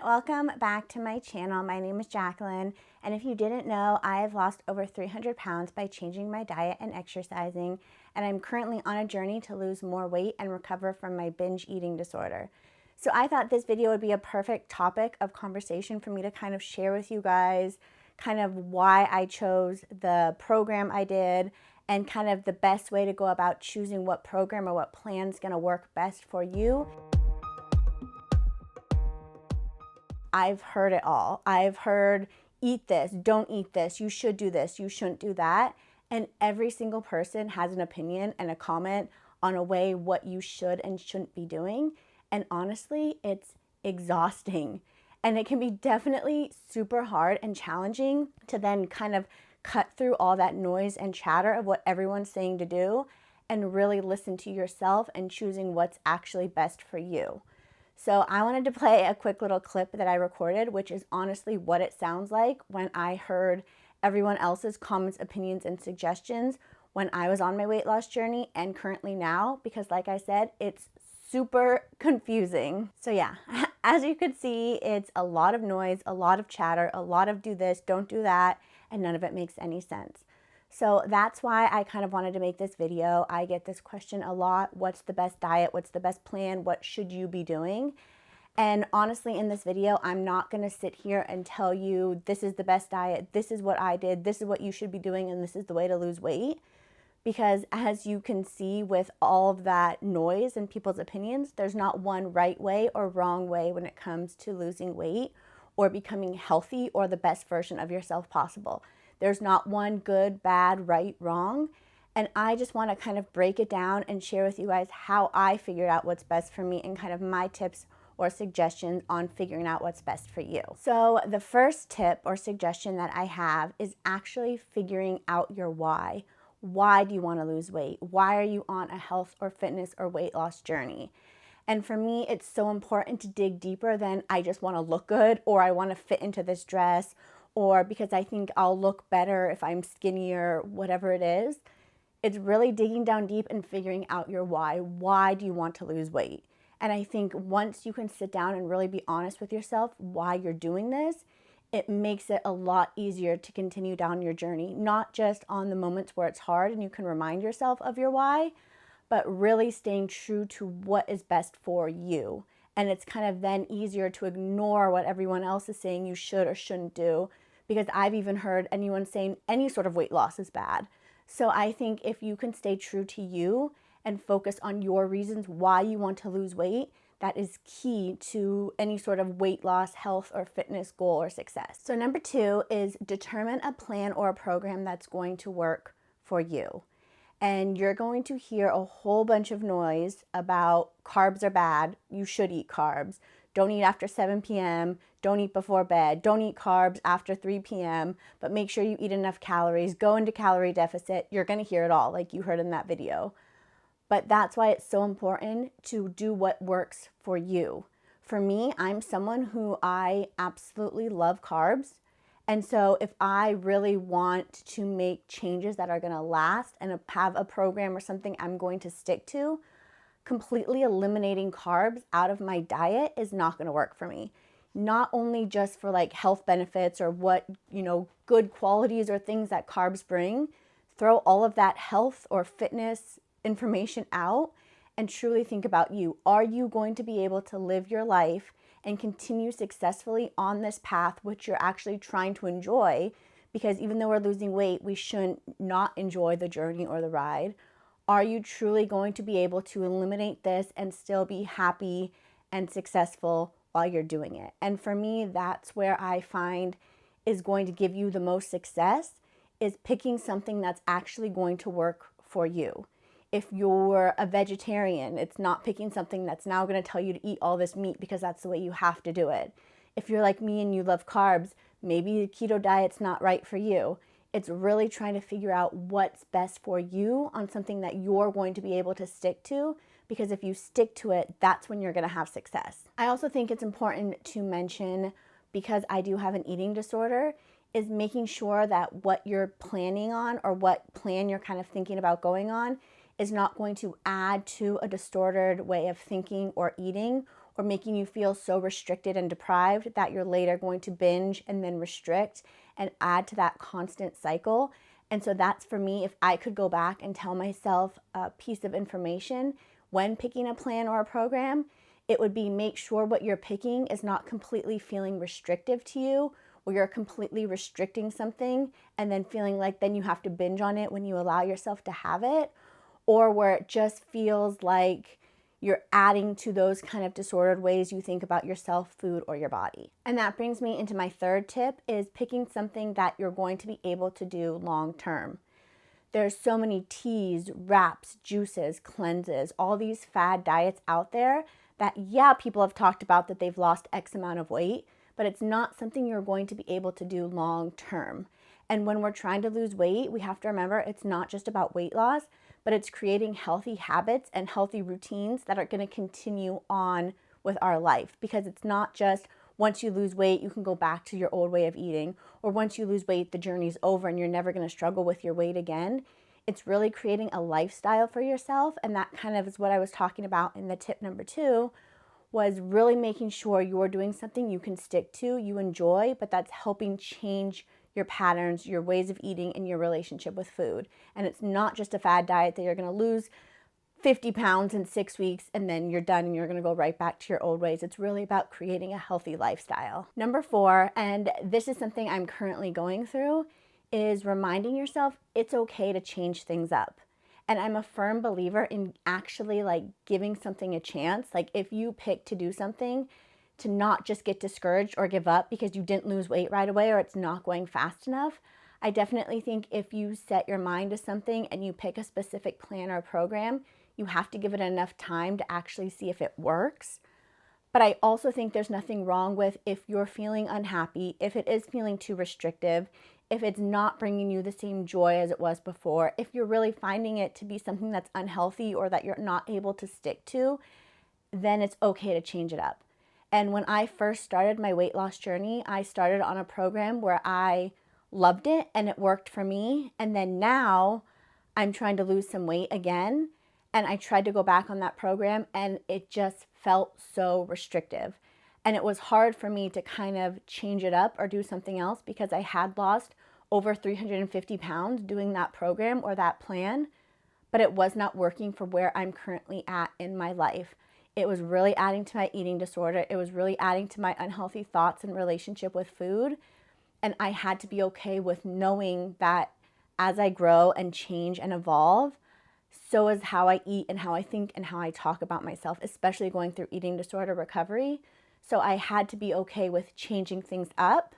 welcome back to my channel. My name is Jacqueline, and if you didn't know, I have lost over 300 pounds by changing my diet and exercising, and I'm currently on a journey to lose more weight and recover from my binge eating disorder. So I thought this video would be a perfect topic of conversation for me to kind of share with you guys kind of why I chose the program I did and kind of the best way to go about choosing what program or what plan is going to work best for you. I've heard it all. I've heard, eat this, don't eat this, you should do this, you shouldn't do that. And every single person has an opinion and a comment on a way what you should and shouldn't be doing. And honestly, it's exhausting. And it can be definitely super hard and challenging to then kind of cut through all that noise and chatter of what everyone's saying to do and really listen to yourself and choosing what's actually best for you. So I wanted to play a quick little clip that I recorded, which is honestly what it sounds like when I heard everyone else's comments, opinions, and suggestions when I was on my weight loss journey and currently now, because like I said, it's super confusing. So yeah, as you could see, it's a lot of noise, a lot of chatter, a lot of do this, don't do that, and none of it makes any sense. So that's why I kind of wanted to make this video. I get this question a lot. What's the best diet? What's the best plan? What should you be doing? And honestly, in this video, I'm not going to sit here and tell you this is the best diet, this is what I did, this is what you should be doing, and this is the way to lose weight. Because as you can see with all of that noise and people's opinions, there's not one right way or wrong way when it comes to losing weight or becoming healthy or the best version of yourself possible. There's not one good, bad, right, wrong. And I just want to kind of break it down and share with you guys how I figured out what's best for me and kind of my tips or suggestions on figuring out what's best for you. So the first tip or suggestion that I have is actually figuring out your why. Why do you want to lose weight? Why are you on a health or fitness or weight loss journey? And for me, it's so important to dig deeper than I just want to look good or I want to fit into this dress or because I think I'll look better if I'm skinnier, whatever it is. It's really digging down deep and figuring out your why. Why do you want to lose weight? And I think once you can sit down and really be honest with yourself why you're doing this, it makes it a lot easier to continue down your journey, not just on the moments where it's hard and you can remind yourself of your why, but really staying true to what is best for you. And it's kind of then easier to ignore what everyone else is saying you should or shouldn't do, because I've even heard anyone saying any sort of weight loss is bad. So I think if you can stay true to you and focus on your reasons why you want to lose weight, that is key to any sort of weight loss, health, or fitness goal or success. So number 2 is determine a plan or a program that's going to work for you. And you're going to hear a whole bunch of noise about carbs are bad, you should eat carbs, don't eat after 7 p.m., don't eat before bed, don't eat carbs after 3 p.m., but make sure you eat enough calories, go into calorie deficit. You're going to hear it all like you heard in that video. But that's why it's so important to do what works for you. For me, I'm someone who I absolutely love carbs. And so if I really want to make changes that are going to last and have a program or something I'm going to stick to, completely eliminating carbs out of my diet is not going to work for me. Not only just for like health benefits or what, good qualities or things that carbs bring, throw all of that health or fitness information out and truly think about you. Are you going to be able to live your life and continue successfully on this path, which you're actually trying to enjoy? Because even though we're losing weight, we shouldn't not enjoy the journey or the ride. Are you truly going to be able to eliminate this and still be happy and successful while you're doing it? And for me, that's where I find is going to give you the most success, is picking something that's actually going to work for you. If you're a vegetarian, it's not picking something that's now going to tell you to eat all this meat because that's the way you have to do it. If you're like me and you love carbs, maybe the keto diet's not right for you. It's really trying to figure out what's best for you on something that you're going to be able to stick to, because if you stick to it, that's when you're going to have success. I also think it's important to mention, because I do have an eating disorder, is making sure that what you're planning on or what plan you're kind of thinking about going on is not going to add to a distorted way of thinking or eating or making you feel so restricted and deprived that you're later going to binge and then restrict and add to that constant cycle. And so that's for me, if I could go back and tell myself a piece of information when picking a plan or a program, it would be make sure what you're picking is not completely feeling restrictive to you, where you're completely restricting something and then feeling like then you have to binge on it when you allow yourself to have it, or where it just feels like you're adding to those kind of disordered ways you think about yourself, food, or your body. And that brings me into my third tip, is picking something that you're going to be able to do long term. There's so many teas, wraps, juices, cleanses, all these fad diets out there that, yeah, people have talked about that they've lost X amount of weight, but it's not something you're going to be able to do long term. And when we're trying to lose weight, we have to remember it's not just about weight loss, but it's creating healthy habits and healthy routines that are going to continue on with our life. Because it's not just once you lose weight, you can go back to your old way of eating, or once you lose weight, the journey's over and you're never going to struggle with your weight again. It's really creating a lifestyle for yourself. And that kind of is what I was talking about in the tip number 2, was really making sure you're doing something you can stick to, you enjoy, but that's helping change your patterns, your ways of eating, and your relationship with food. And it's not just a fad diet that you're going to lose 50 pounds in 6 weeks and then you're done and you're going to go right back to your old ways. It's really about creating a healthy lifestyle. Number 4, and this is something I'm currently going through, is reminding yourself it's okay to change things up. And I'm a firm believer in actually like giving something a chance. Like if you pick to do something, to not just get discouraged or give up because you didn't lose weight right away or it's not going fast enough. I definitely think if you set your mind to something and you pick a specific plan or program, you have to give it enough time to actually see if it works. But I also think there's nothing wrong with, if you're feeling unhappy, if it is feeling too restrictive, if it's not bringing you the same joy as it was before, if you're really finding it to be something that's unhealthy or that you're not able to stick to, then it's okay to change it up. And when I first started my weight loss journey, I started on a program where I loved it and it worked for me. And then now I'm trying to lose some weight again. And I tried to go back on that program and it just felt so restrictive. And it was hard for me to kind of change it up or do something else because I had lost over 350 pounds doing that program or that plan, but it was not working for where I'm currently at in my life. It was really adding to my eating disorder. It was really adding to my unhealthy thoughts and relationship with food. And I had to be okay with knowing that as I grow and change and evolve, so is how I eat and how I think and how I talk about myself, especially going through eating disorder recovery. So I had to be okay with changing things up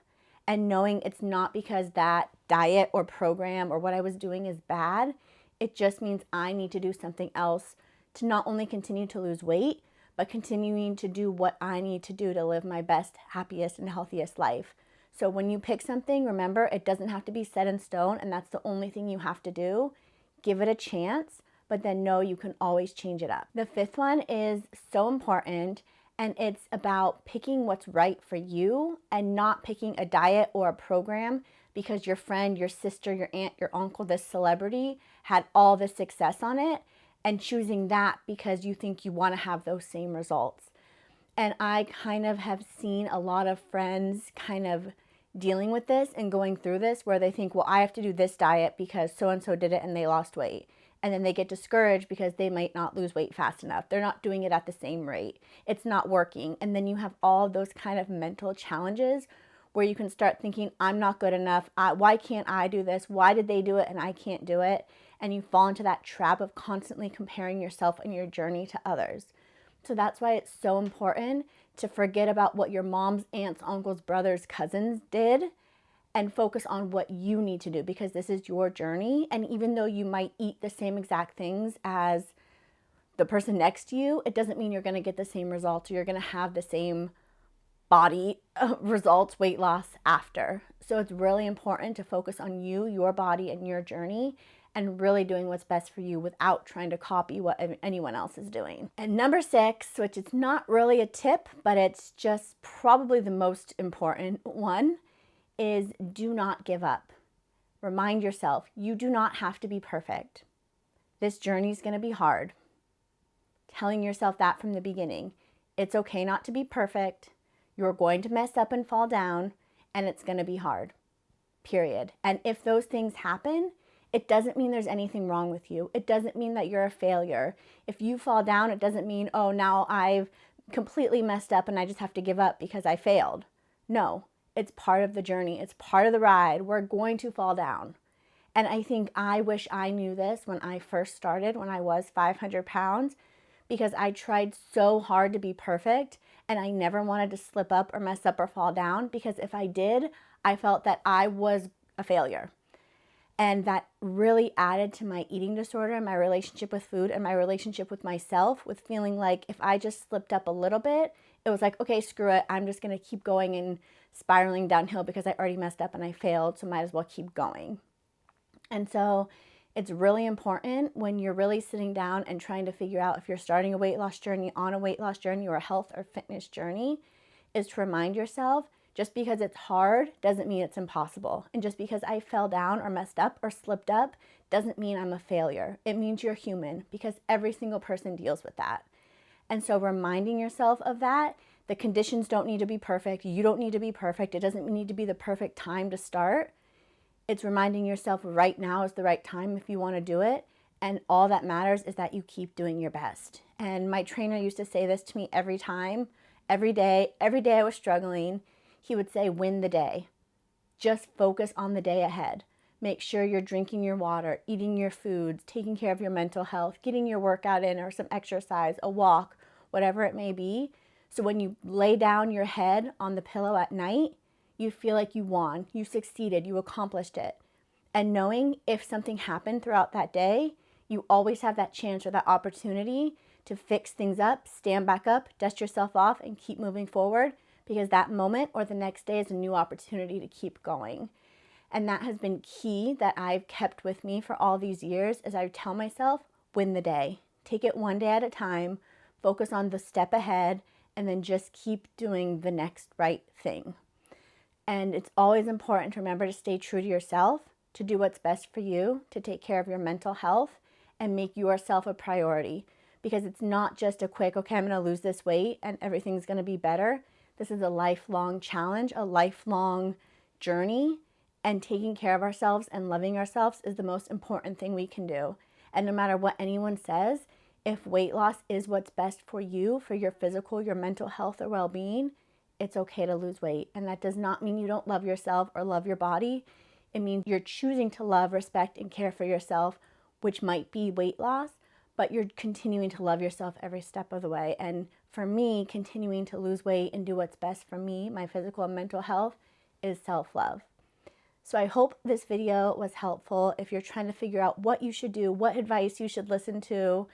and knowing it's not because that diet or program or what I was doing is bad. It just means I need to do something else to not only continue to lose weight, but continuing to do what I need to do to live my best, happiest, and healthiest life. So when you pick something, remember, it doesn't have to be set in stone, and that's the only thing you have to do. Give it a chance, but then know you can always change it up. The 5th one is so important, and it's about picking what's right for you and not picking a diet or a program because your friend, your sister, your aunt, your uncle, this celebrity had all this success on it, and choosing that because you think you want to have those same results. And I kind of have seen a lot of friends kind of dealing with this and going through this where they think, well, I have to do this diet because so-and-so did it and they lost weight. And then they get discouraged because they might not lose weight fast enough. They're not doing it at the same rate. It's not working. And then you have all those kind of mental challenges where you can start thinking, I'm not good enough. Why can't I do this? Why did they do it and I can't do it? And you fall into that trap of constantly comparing yourself and your journey to others. So that's why it's so important to forget about what your mom's, aunts, uncles, brothers, cousins did and focus on what you need to do, because this is your journey. And even though you might eat the same exact things as the person next to you, it doesn't mean you're going to get the same results or you're going to have the same body results, weight loss after. So it's really important to focus on you, your body, and your journey, and really doing what's best for you without trying to copy what anyone else is doing. And number 6, which it's not really a tip, but it's just probably the most important one, is do not give up. Remind yourself, you do not have to be perfect. This journey is going to be hard. Telling yourself that from the beginning. It's okay not to be perfect. You're going to mess up and fall down, and it's going to be hard, period. And if those things happen, it doesn't mean there's anything wrong with you. It doesn't mean that you're a failure. If you fall down, it doesn't mean, oh, now I've completely messed up and I just have to give up because I failed. No, it's part of the journey. It's part of the ride. We're going to fall down. And I think I wish I knew this when I first started, when I was 500 pounds, because I tried so hard to be perfect and I never wanted to slip up or mess up or fall down, because if I did, I felt that I was a failure. And that really added to my eating disorder and my relationship with food and my relationship with myself, with feeling like if I just slipped up a little bit, it was like, okay, screw it. I'm just going to keep going and spiraling downhill because I already messed up and I failed, so might as well keep going. And so it's really important when you're really sitting down and trying to figure out if you're starting a weight loss journey, on a weight loss journey, or a health or fitness journey, is to remind yourself, just because it's hard doesn't mean it's impossible. And just because I fell down or messed up or slipped up doesn't mean I'm a failure. It means you're human, because every single person deals with that. And so reminding yourself of that, the conditions don't need to be perfect. You don't need to be perfect. It doesn't need to be the perfect time to start. It's reminding yourself right now is the right time if you want to do it. And all that matters is that you keep doing your best. And my trainer used to say this to me every day I was struggling. He would say, win the day. Just focus on the day ahead. Make sure you're drinking your water, eating your foods, taking care of your mental health, getting your workout in or some exercise, a walk, whatever it may be. So when you lay down your head on the pillow at night, you feel like you won, you succeeded, you accomplished it. And knowing if something happened throughout that day, you always have that chance or that opportunity to fix things up, stand back up, dust yourself off, and keep moving forward, because that moment or the next day is a new opportunity to keep going. And that has been key that I've kept with me for all these years, as I tell myself, win the day. Take it one day at a time, focus on the step ahead, and then just keep doing the next right thing. And it's always important to remember to stay true to yourself, to do what's best for you, to take care of your mental health, and make yourself a priority. Because it's not just a quick, okay, I'm going to lose this weight and everything's going to be better. This is a lifelong challenge, a lifelong journey, and taking care of ourselves and loving ourselves is the most important thing we can do. And no matter what anyone says, if weight loss is what's best for you, for your physical, your mental health or well-being, it's okay to lose weight. And that does not mean you don't love yourself or love your body. It means you're choosing to love, respect, and care for yourself, which might be weight loss, but you're continuing to love yourself every step of the way. And for me, continuing to lose weight and do what's best for me, my physical and mental health, is self-love. So I hope this video was helpful if you're trying to figure out what you should do, what advice you should listen to,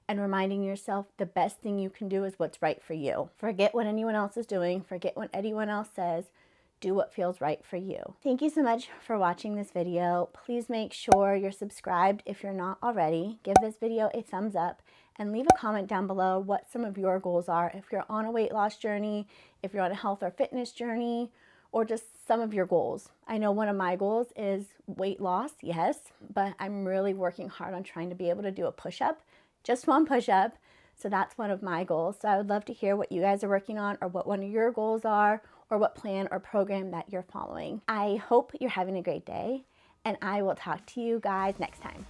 and reminding yourself the best thing you can do is what's right for you. Forget what anyone else is doing. Forget what anyone else says. Do what feels right for you. Thank you so much for watching this video. Please make sure you're subscribed if you're not already. Give this video a thumbs up and leave a comment down below what some of your goals are. If you're on a weight loss journey, if you're on a health or fitness journey, or just some of your goals. I know one of my goals is weight loss, yes, but I'm really working hard on trying to be able to do a push-up. Just one push-up. So that's one of my goals. So I would love to hear what you guys are working on, or what one of your goals are, or what plan or program that you're following. I hope you're having a great day, and I will talk to you guys next time.